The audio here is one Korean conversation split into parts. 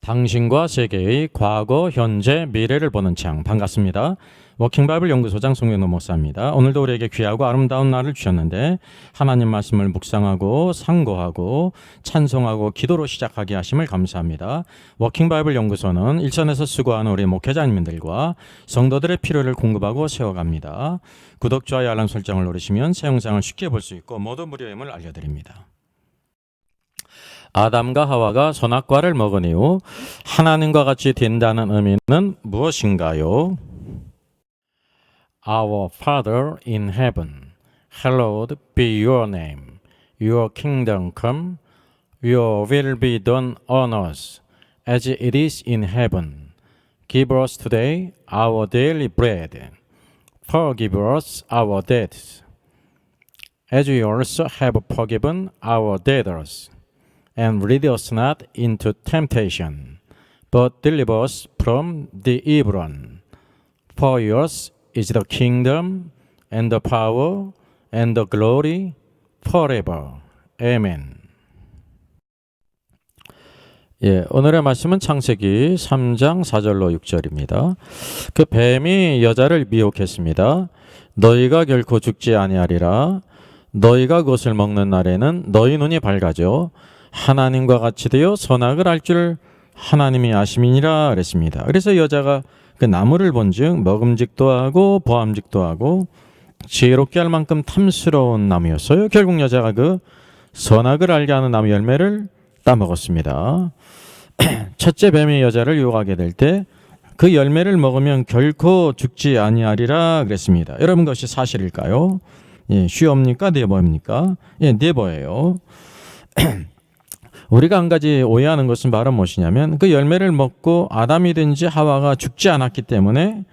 당신과 세계의 과거, 현재, 미래를 보는 창. 반갑습니다. 워킹바이블 연구소장 송영노 목사입니다. 오늘도 우리에게 귀하고 아름다운 날을 주셨는데 하나님 말씀을 묵상하고 상고하고 찬송하고 기도로 시작하게 하심을 감사합니다. 워킹바이블 연구소는 일선에서 수고하는 우리 목회자님들과 성도들의 필요를 공급하고 세워갑니다. 구독, 좋아요, 알람 설정을 누르시면 새 영상을 쉽게 볼 수 있고 모두 무료임을 알려드립니다. 아담과 하와가 선악과를 먹은 이후 하나님과 같이 된다는 의미는 무엇인가요? Our Father in heaven, hallowed be your name. Your kingdom come, your will be done on earth as it is in heaven. Give us today our daily bread. Forgive us our debts, as we also have forgiven our debtors. And lead us not into temptation, but deliver us from the evil one. For yours is the kingdom, and the power, and the glory, forever. Amen. 오늘의 말씀은 창세기 3장 4절로 6절입니다. 그 뱀이 여자를 미혹했습니다. 너희가 결코 죽지 아니하리라. 너희가 그것을 먹는 날에는 너희 눈이 밝아져 하나님과 같이 되어 선악을 알 줄 하나님이 아심이니라 그랬습니다. 그래서 여자가 그 나무를 본즉 먹음직도 하고 보암직도 하고 지혜롭게 할 만큼 탐스러운 나무였어요. 결국 여자가 그 선악을 알게 하는 나무 열매를 따먹었습니다. 첫째 뱀이 여자를 유혹하게 될 때 그 열매를 먹으면 결코 죽지 아니하리라 그랬습니다. 여러분, 그것이 사실일까요? 쉬옵니까? 네버입니까? 네버예요. 우리가 한 가지 오해하는 것은 바로 무엇이냐면 그 열매를 먹고 아담이든지 하와가 죽지 않았기 때문에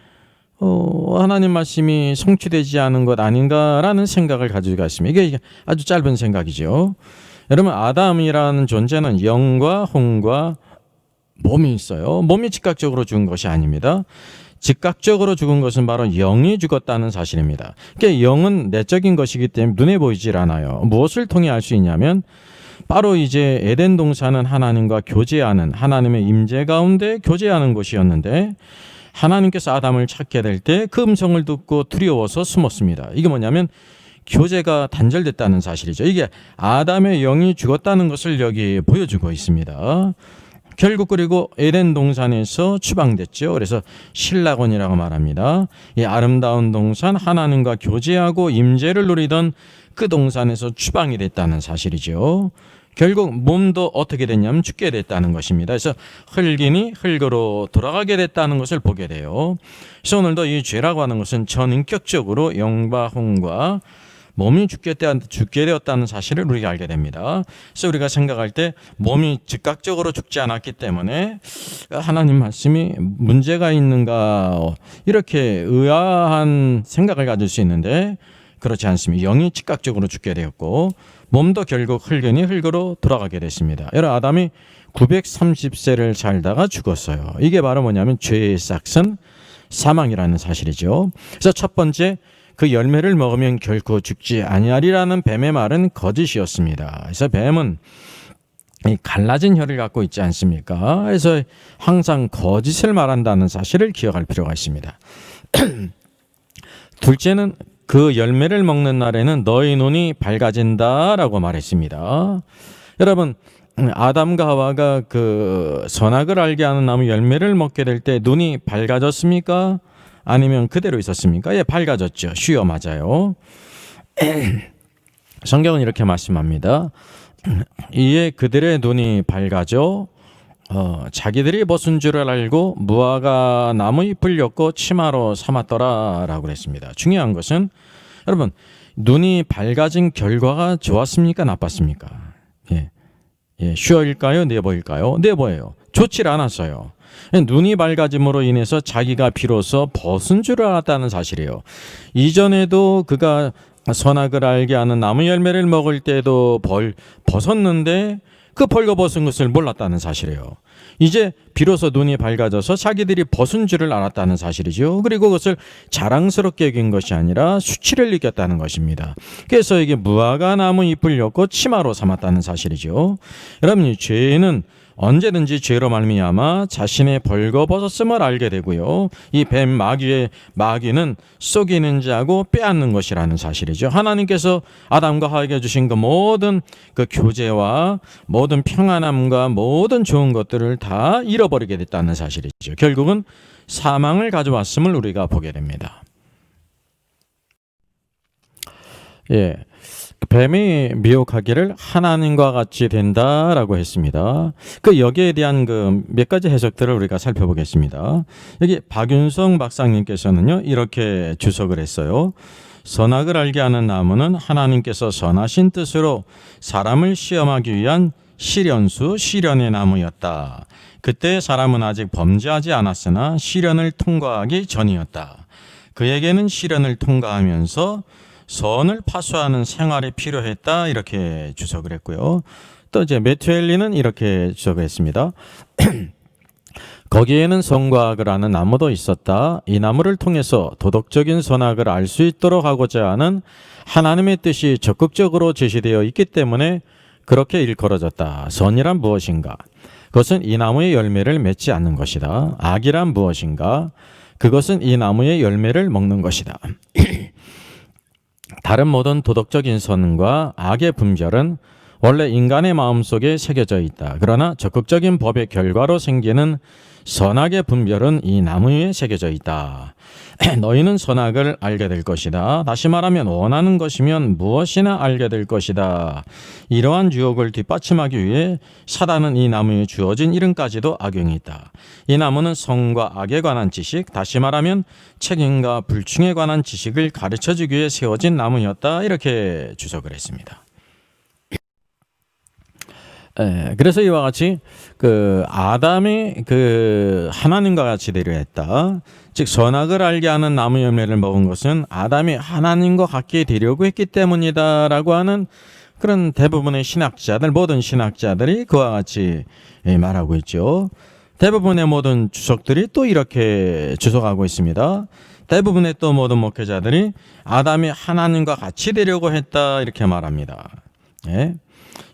하나님 말씀이 성취되지 않은 것 아닌가라는 생각을 가지고 있습니다. 이게 아주 짧은 생각이죠. 여러분, 아담이라는 존재는 영과 혼과 몸이 있어요. 몸이 즉각적으로 죽은 것이 아닙니다. 즉각적으로 죽은 것은 바로 영이 죽었다는 사실입니다. 그러니까 영은 내적인 것이기 때문에 눈에 보이질 않아요. 무엇을 통해 알 수 있냐면 바로 이제 에덴 동산은 하나님과 교제하는, 하나님의 임재 가운데 교제하는 곳이었는데 하나님께서 아담을 찾게 될 때 그 음성을 듣고 두려워서 숨었습니다. 이게 뭐냐면 교제가 단절됐다는 사실이죠. 이게 아담의 영이 죽었다는 것을 여기 보여주고 있습니다. 결국 그리고 에덴 동산에서 추방됐죠. 그래서 신라곤이라고 말합니다. 이 아름다운 동산, 하나님과 교제하고 임재를 누리던 그 동산에서 추방이 됐다는 사실이죠. 결국 몸도 어떻게 됐냐면 죽게 됐다는 것입니다. 그래서 흙이니 흙으로 돌아가게 됐다는 것을 보게 돼요. 그래서 오늘도 이 죄라고 하는 것은 전인격적으로 영과 혼과 몸이 죽게 되었다는 사실을 우리가 알게 됩니다. 그래서 우리가 생각할 때 몸이 즉각적으로 죽지 않았기 때문에 하나님 말씀이 문제가 있는가 이렇게 의아한 생각을 가질 수 있는데 그렇지 않습니다. 영이 즉각적으로 죽게 되었고 몸도 결국 흙이니 흙으로 돌아가게 됐습니다. 여러분, 아담이 930세를 살다가 죽었어요. 이게 바로 뭐냐면 죄의 싹은 사망이라는 사실이죠. 그래서 첫 번째, 그 열매를 먹으면 결코 죽지 아니하리라는 뱀의 말은 거짓이었습니다. 그래서 뱀은 갈라진 혀를 갖고 있지 않습니까? 그래서 항상 거짓을 말한다는 사실을 기억할 필요가 있습니다. 둘째는 그 열매를 먹는 날에는 너희 눈이 밝아진다라고 말했습니다. 여러분, 아담과 하와가 그 선악을 알게 하는 나무 열매를 먹게 될 때 눈이 밝아졌습니까? 아니면 그대로 있었습니까? 밝아졌죠. 쉬어 맞아요. 성경은 이렇게 말씀합니다. 이에 그들의 눈이 밝아져 자기들이 벗은 줄을 알고 무화과 나무 잎을 엮고 치마로 삼았더라 라고 그랬습니다. 중요한 것은 여러분, 눈이 밝아진 결과가 좋았습니까? 나빴습니까? 쉬어일까요? 네버일까요? 네버예요. 좋질 않았어요. 눈이 밝아짐으로 인해서 자기가 비로소 벗은 줄을 알았다는 사실이에요. 이전에도 그가 선악을 알게 하는 나무 열매를 먹을 때도 벗었는데 그 벌거벗은 것을 몰랐다는 사실이에요. 이제 비로소 눈이 밝아져서 자기들이 벗은 줄을 알았다는 사실이죠. 그리고 그것을 자랑스럽게 여긴 것이 아니라 수치를 느꼈다는 것입니다. 그래서 이게 무화과 나무 잎을 엮고 치마로 삼았다는 사실이죠. 여러분, 이 죄는 언제든지 죄로 말미암아 자신의 벌거벗었음을 알게 되고요. 이 뱀 마귀는 속이는 자고 빼앗는 것이라는 사실이죠. 하나님께서 아담과 하에게 주신 그 모든 그 교제와 모든 평안함과 모든 좋은 것들을 다 잃어버리게 됐다는 사실이죠. 결국은 사망을 가져왔음을 우리가 보게 됩니다. 예. 뱀이 미혹하기를 하나님과 같이 된다라고 했습니다. 그 여기에 대한 그 몇 가지 해석들을 우리가 살펴보겠습니다. 여기 박윤성 박사님께서는요, 이렇게 주석을 했어요. 선악을 알게 하는 나무는 하나님께서 선하신 뜻으로 사람을 시험하기 위한 시련의 나무였다. 그때 사람은 아직 범죄하지 않았으나 시련을 통과하기 전이었다. 그에게는 시련을 통과하면서 선을 파수하는 생활이 필요했다. 이렇게 주석을 했고요. 또 이제 매튜엘리는 이렇게 주석을 했습니다. 거기에는 선과악을 아는 나무도 있었다. 이 나무를 통해서 도덕적인 선악을 알 수 있도록 하고자 하는 하나님의 뜻이 적극적으로 제시되어 있기 때문에 그렇게 일컬어졌다. 선이란 무엇인가? 그것은 이 나무의 열매를 맺지 않는 것이다. 악이란 무엇인가? 그것은 이 나무의 열매를 먹는 것이다. 다른 모든 도덕적인 선과 악의 분별은 원래 인간의 마음속에 새겨져 있다. 그러나 적극적인 법의 결과로 생기는 선악의 분별은 이 나무에 새겨져 있다. 너희는 선악을 알게 될 것이다. 다시 말하면 원하는 것이면 무엇이나 알게 될 것이다. 이러한 유혹을 뒷받침하기 위해 사단은 이 나무에 주어진 이름까지도 악용이 있다. 이 나무는 선과 악에 관한 지식, 다시 말하면 책임과 불충에 관한 지식을 가르쳐주기 위해 세워진 나무였다. 이렇게 주석을 했습니다. 그래서 이와 같이 그 아담이 그 하나님과 같이 되려 했다. 즉 선악을 알게 하는 나무 열매를 먹은 것은 아담이 하나님과 같게 되려고 했기 때문이다라고 하는 그런 대부분의 신학자들, 모든 신학자들이 그와 같이 말하고 있죠. 대부분의 모든 주석들이 또 이렇게 주석하고 있습니다. 대부분의 또 모든 목회자들이 아담이 하나님과 같이 되려고 했다 이렇게 말합니다. 예.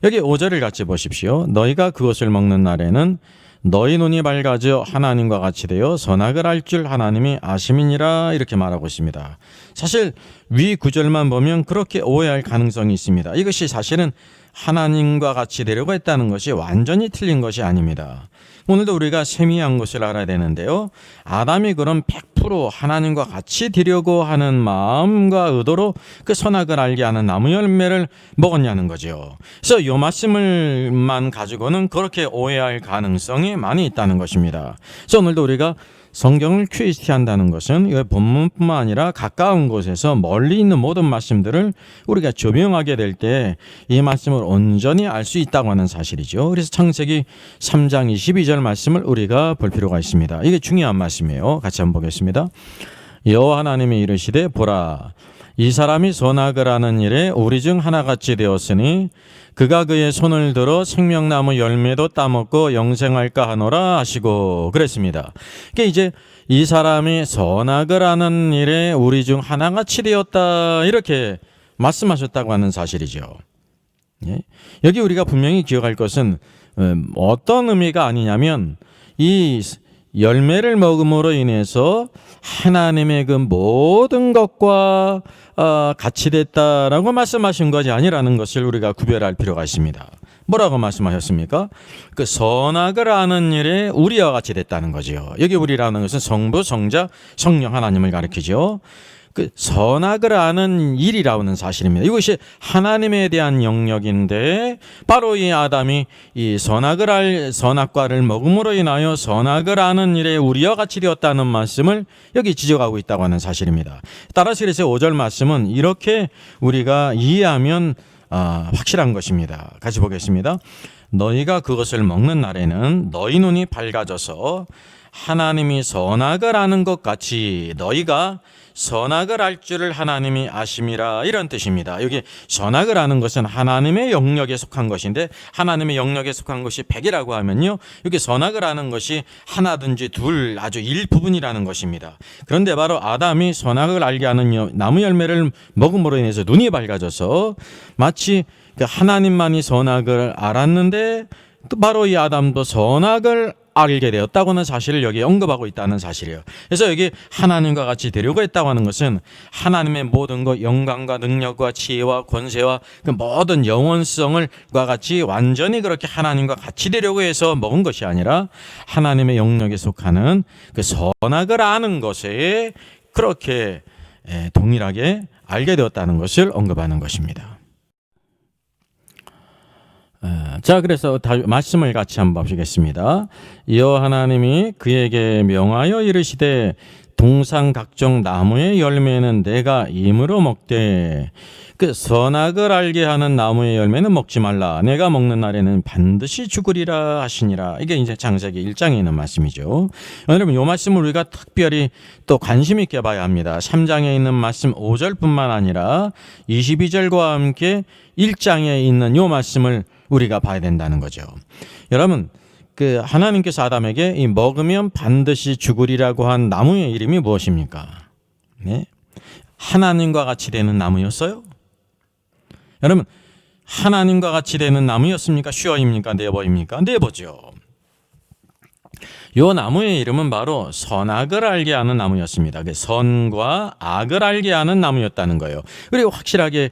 여기 5절을 같이 보십시오. 너희가 그것을 먹는 날에는 너희 눈이 밝아져 하나님과 같이 되어 선악을 알 줄 하나님이 아심이니라 이렇게 말하고 있습니다. 사실 위 구절만 보면 그렇게 오해할 가능성이 있습니다. 이것이 사실은 하나님과 같이 되려고 했다는 것이 완전히 틀린 것이 아닙니다. 오늘도 우리가 세미한 것을 알아야 되는데요. 아담이 그럼 100% 하나님과 같이 되려고 하는 마음과 의도로 그 선악을 알게 하는 나무 열매를 먹었냐는 거죠. 그래서 이 말씀을만 가지고는 그렇게 오해할 가능성이 많이 있다는 것입니다. 그래서 오늘도 우리가 성경을 QHT한다는 것은 이 본문뿐만 아니라 가까운 곳에서 멀리 있는 모든 말씀들을 우리가 조명하게 될 때 이 말씀을 온전히 알 수 있다고 하는 사실이죠. 그래서 창세기 3장 22절 말씀을 우리가 볼 필요가 있습니다. 이게 중요한 말씀이에요. 같이 한번 보겠습니다. 여호와 하나님이 이르시되 보라 이 사람이 선악을 하는 일에 우리 중 하나같이 되었으니 그가 그의 손을 들어 생명나무 열매도 따먹고 영생할까 하노라 하시고 그랬습니다. 그러니까 이제 이 사람이 선악을 하는 일에 우리 중 하나같이 되었다 이렇게 말씀하셨다고 하는 사실이죠. 예? 여기 우리가 분명히 기억할 것은 어떤 의미가 아니냐면 이 열매를 먹음으로 인해서 하나님의 그 모든 것과 같이 됐다라고 말씀하신 것이 아니라는 것을 우리가 구별할 필요가 있습니다. 뭐라고 말씀하셨습니까? 그 선악을 아는 일에 우리와 같이 됐다는 거죠. 여기 우리라는 것은 성부, 성자, 성령 하나님을 가리키죠. 그 선악을 아는 일이라는 사실입니다. 이것이 하나님에 대한 영역인데 바로 이 아담이 이 선악과를 먹음으로 인하여 선악을 아는 일에 우리와 같이 되었다는 말씀을 여기 지적하고 있다고 하는 사실입니다. 따라서 그래서 5절 말씀은 이렇게 우리가 이해하면 확실한 것입니다. 같이 보겠습니다. 너희가 그것을 먹는 날에는 너희 눈이 밝아져서 하나님이 선악을 아는 것 같이 너희가 선악을 알 줄을 하나님이 아심이라 이런 뜻입니다. 여기 선악을 아는 것은 하나님의 영역에 속한 것인데 하나님의 영역에 속한 것이 100이라고 하면요. 여기 선악을 아는 것이 하나든지 둘 아주 일부분이라는 것입니다. 그런데 바로 아담이 선악을 알게 하는 나무 열매를 먹음으로 인해서 눈이 밝아져서 마치 하나님만이 선악을 알았는데 또 바로 이 아담도 선악을 알게 되었다고는 사실을 여기 언급하고 있다는 사실이에요. 그래서 여기 하나님과 같이 되려고 했다고 하는 것은 하나님의 모든 것, 영광과 능력과 지혜와 권세와 그 모든 영원성을 과 같이 완전히 그렇게 하나님과 같이 되려고 해서 먹은 것이 아니라 하나님의 영역에 속하는 그 선악을 아는 것에 그렇게 동일하게 알게 되었다는 것을 언급하는 것입니다. 자, 그래서 말씀을 같이 한번 보시겠습니다. 여호와 하나님이 그에게 명하여 이르시되 동상 각종 나무의 열매는 내가 임으로 먹되 그 선악을 알게 하는 나무의 열매는 먹지 말라. 내가 먹는 날에는 반드시 죽으리라 하시니라. 이게 이제 창세기 1장에 있는 말씀이죠. 여러분, 이 말씀을 우리가 특별히 또 관심 있게 봐야 합니다. 3장에 있는 말씀 5절뿐만 아니라 22절과 함께 1장에 있는 이 말씀을 우리가 봐야 된다는 거죠. 여러분, 그 하나님께서 아담에게 이 먹으면 반드시 죽으리라고 한 나무의 이름이 무엇입니까? 네? 하나님과 같이 되는 나무였어요? 여러분, 하나님과 같이 되는 나무였습니까? 슈어입니까? 네버입니까? 네버죠. 이 나무의 이름은 바로 선악을 알게 하는 나무였습니다. 선과 악을 알게 하는 나무였다는 거예요. 그리고 확실하게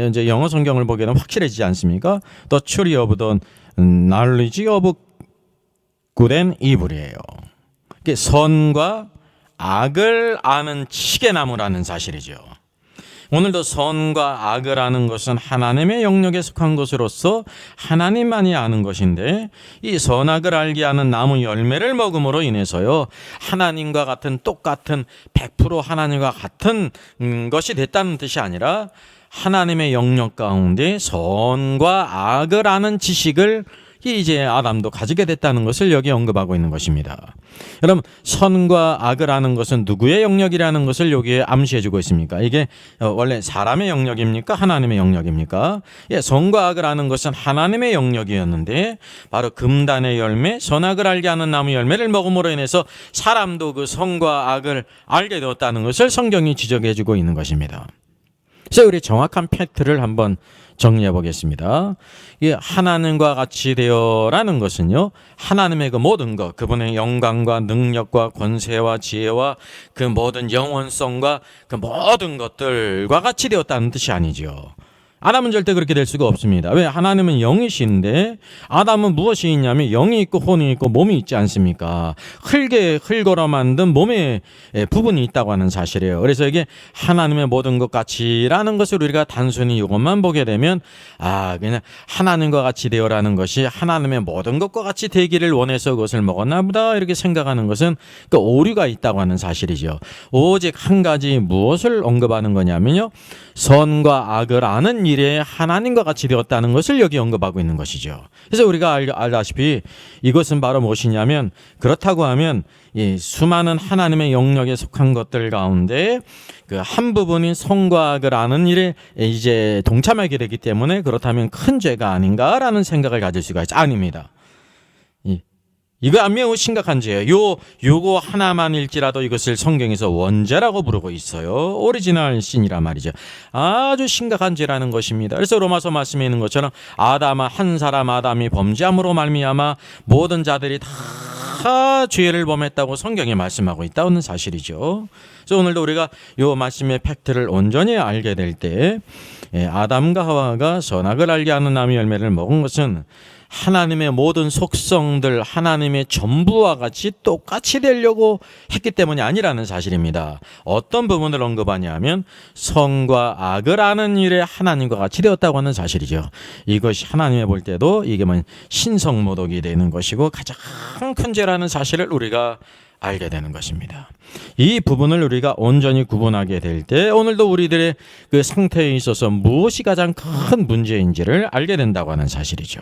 이제 영어 성경을 보게 되면 확실해지지 않습니까? The tree of the knowledge of good and evil이에요. 선과 악을 아는 치개나무라는 사실이죠. 오늘도 선과 악을 아는 것은 하나님의 영역에 속한 것으로서 하나님만이 아는 것인데 이 선악을 알게 하는 나무 열매를 먹음으로 인해서요 하나님과 같은 똑같은 100% 하나님과 같은 것이 됐다는 뜻이 아니라 하나님의 영역 가운데 선과 악을 아는 지식을 이제 아담도 가지게 됐다는 것을 여기 언급하고 있는 것입니다. 여러분, 선과 악을 아는 것은 누구의 영역이라는 것을 여기에 암시해주고 있습니까? 이게 원래 사람의 영역입니까? 하나님의 영역입니까? 선과 악을 아는 것은 하나님의 영역이었는데 바로 금단의 열매, 선악을 알게 하는 나무 열매를 먹음으로 인해서 사람도 그 선과 악을 알게 되었다는 것을 성경이 지적해주고 있는 것입니다. 그래서 우리 정확한 팩트를 한번 정리해 보겠습니다. 이 하나님과 같이 되어라는 것은요, 하나님의 그 모든 것, 그분의 영광과 능력과 권세와 지혜와 그 모든 영원성과 그 모든 것들과 같이 되었다는 뜻이 아니죠. 아담은 절대 그렇게 될 수가 없습니다. 왜? 하나님은 영이신데 아담은 무엇이 있냐면 영이 있고 혼이 있고 몸이 있지 않습니까? 흙에 흙으로 만든 몸의 부분이 있다고 하는 사실이에요. 그래서 이게 하나님의 모든 것 같이라는 것을 우리가 단순히 이것만 보게 되면 그냥 하나님과 같이 되어라는 것이 하나님의 모든 것과 같이 되기를 원해서 그것을 먹었나 보다 이렇게 생각하는 것은 그 오류가 있다고 하는 사실이죠. 오직 한 가지 무엇을 언급하는 거냐면요, 선과 악을 아는 일에 하나님과 같이 되었다는 것을 여기 언급하고 있는 것이죠. 그래서 우리가 알다시피 이것은 바로 무엇이냐면, 그렇다고 하면 이 수많은 하나님의 영역에 속한 것들 가운데 그 한 부분인 선과 악을 아는 일에 이제 동참하게 되기 때문에 그렇다면 큰 죄가 아닌가라는 생각을 가질 수가 있죠. 아닙니다. 이거 매우 심각한 죄예요. 요거 하나만일지라도 이것을 성경에서 원죄라고 부르고 있어요. 오리지널 신이란 말이죠. 아주 심각한 죄라는 것입니다. 그래서 로마서 말씀에 있는 것처럼 한 사람 아담이 범죄함으로 말미암아 모든 자들이 다 죄를 범했다고 성경에 말씀하고 있다는 사실이죠. 그래서 오늘도 우리가 요 말씀의 팩트를 온전히 알게 될 때 아담과 하와가 선악을 알게 하는 나무 열매를 먹은 것은 하나님의 모든 속성들, 하나님의 전부와 같이 똑같이 되려고 했기 때문이 아니라는 사실입니다. 어떤 부분을 언급하냐면 선과 악을 아는 일에 하나님과 같이 되었다고 하는 사실이죠. 이것이 하나님이 볼 때도 이게 신성모독이 되는 것이고 가장 큰 죄라는 사실을 우리가 알게 되는 것입니다. 이 부분을 우리가 온전히 구분하게 될 때 오늘도 우리들의 그 상태에 있어서 무엇이 가장 큰 문제인지를 알게 된다고 하는 사실이죠.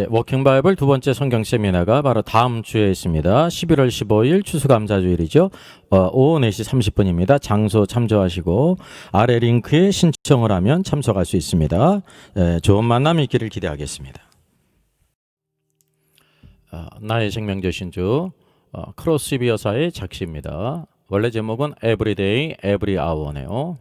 워킹 바이블 두 번째 성경 세미나가 바로 다음 주에 있습니다. 11월 15일 추수감사주일이죠. 오후 4시 30분입니다. 장소 참조하시고 아래 링크에 신청을 하면 참석할 수 있습니다. 좋은 만남 있기를 기대하겠습니다. 나의 생명제 신주 크로스비 여사의 작시입니다. 원래 제목은 Everyday, Every Hour네요.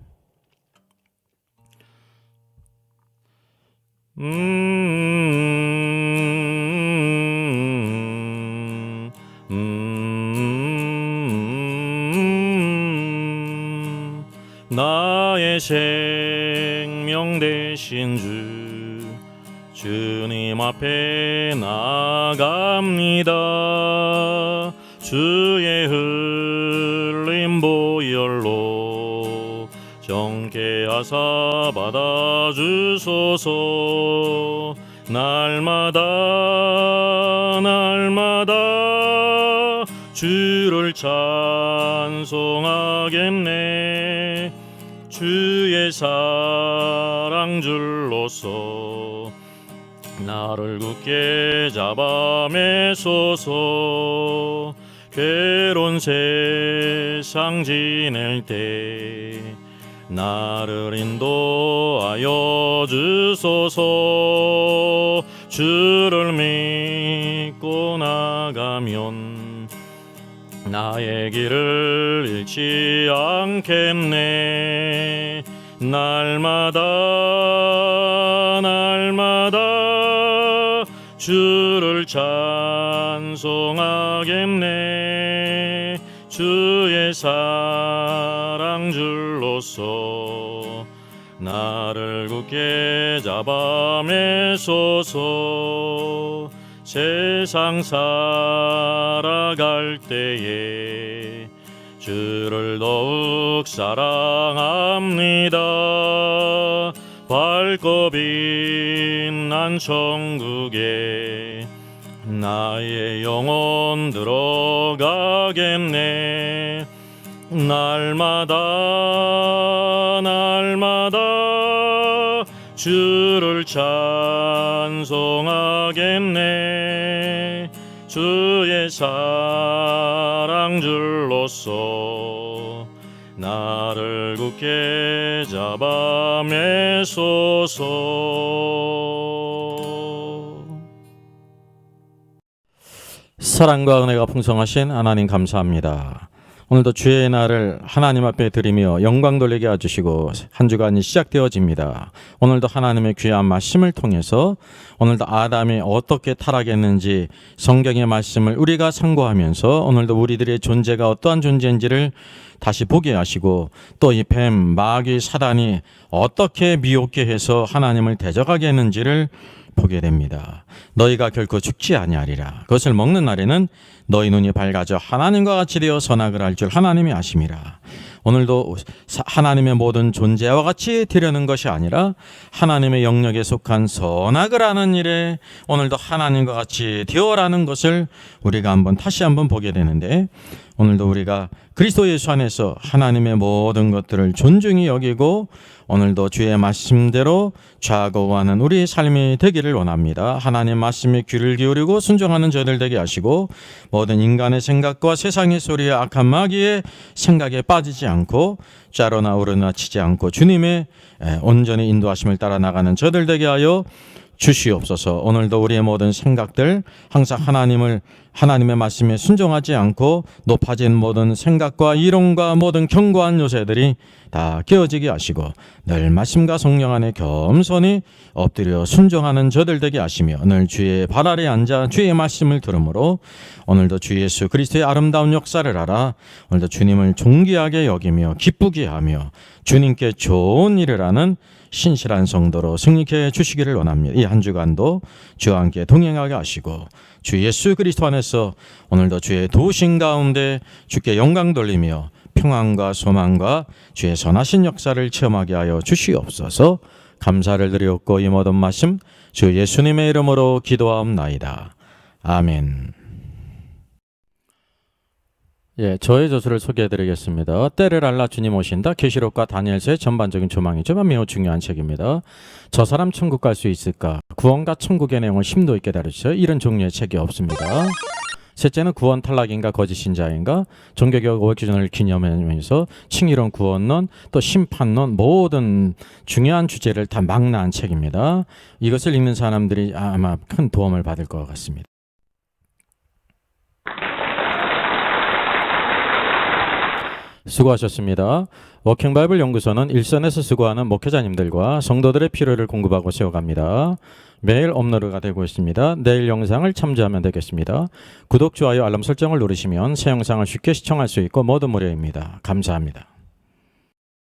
나의 생명 되신 주님 앞에 나아갑니다. 주의 흘린 보혈로 정케 하사 받아주소서. 날마다 주를 찬송하겠네. 주의 사랑 줄로서 나를 굳게 잡아 매소서. 괴로운 세상 지낼 때 나를 인도하여 주소서. 주를 믿고 나가면 나의 길을 잃지 않겠네. 날마다 주를 찬송하겠네. 주의 사랑 줄로서 나를 굳게 잡아 매소서. 세상 살아갈 때에 주를 더욱 사랑합니다. 밝고 빛난 천국에 나의 영혼 들어가겠네. 날마다 주를 찬송하겠네. 주의 사랑 줄로서 나를 굳게 잡아 매소서. 사랑과 은혜가 풍성하신 하나님 감사합니다. 오늘도 주의 날을 하나님 앞에 드리며 영광 돌리게 해주시고 한 주간이 시작되어집니다. 오늘도 하나님의 귀한 말씀을 통해서 오늘도 아담이 어떻게 타락했는지 성경의 말씀을 우리가 참고하면서 오늘도 우리들의 존재가 어떠한 존재인지를 다시 보게 하시고 또 이 뱀, 마귀, 사단이 어떻게 미혹게 해서 하나님을 대적하게 했는지를 보게 됩니다. 너희가 결코 죽지 아니하리라. 그것을 먹는 날에는 너희 눈이 밝아져 하나님과 같이 되어 선악을 알 줄 하나님이 아심이라. 오늘도 하나님의 모든 존재와 같이 되려는 것이 아니라 하나님의 영역에 속한 선악을 하는 일에 오늘도 하나님과 같이 되어라는 것을 우리가 다시 한번 보게 되는데, 오늘도 우리가 그리스도 예수 안에서 하나님의 모든 것들을 존중히 여기고 오늘도 주의 말씀대로 좌고하는 우리의 삶이 되기를 원합니다. 하나님 말씀에 귀를 기울이고 순종하는 저들 되게 하시고 모든 인간의 생각과 세상의 소리에 악한 마귀의 생각에 빠지지 않고 짜로나 우러나 치지 않고 주님의 온전히 인도하심을 따라 나가는 저들 되게 하여 주시옵소서. 오늘도 우리의 모든 생각들 항상 하나님의 말씀에 순종하지 않고 높아진 모든 생각과 이론과 모든 견고한 요새들이 다 깨어지게 하시고 늘 말씀과 성령 안에 겸손히 엎드려 순종하는 저들 되게 하시며 늘 주의 발 아래 앉아 주의 말씀을 들으므로 오늘도 주 예수 그리스도의 아름다운 역사를 알아 오늘도 주님을 존귀하게 여기며 기쁘게 하며 주님께 좋은 일을 하는 신실한 성도로 승리케 해주시기를 원합니다. 이 한 주간도 주와 함께 동행하게 하시고 주 예수 그리스도 안에서 오늘도 주의 도우심 가운데 주께 영광 돌리며 평안과 소망과 주의 선하신 역사를 체험하게 하여 주시옵소서. 감사를 드리옵고 이 모든 말씀 주 예수님의 이름으로 기도하옵나이다. 아멘. 저의 저서를 소개해드리겠습니다. 때를 알라 주님 오신다. 계시록과 다니엘서의 전반적인 조망이지만 매우 중요한 책입니다. 저 사람 천국 갈 수 있을까? 구원과 천국의 내용을 심도 있게 다루죠. 이런 종류의 책이 없습니다. 셋째는 구원 탈락인가 거짓 신자인가, 종교개혁 5회 기준을 기념하면서 칭의론, 구원론, 또 심판론 모든 중요한 주제를 다 망라한 책입니다. 이것을 읽는 사람들이 아마 큰 도움을 받을 것 같습니다. 수고하셨습니다. 워킹바이블 연구소는 일선에서 수고하는 목회자님들과 성도들의 필요를 공급하고 세워갑니다. 매일 업로드가 되고 있습니다. 내일 영상을 참조하면 되겠습니다. 구독, 좋아요, 알람 설정을 누르시면 새 영상을 쉽게 시청할 수 있고 모두 무료입니다. 감사합니다.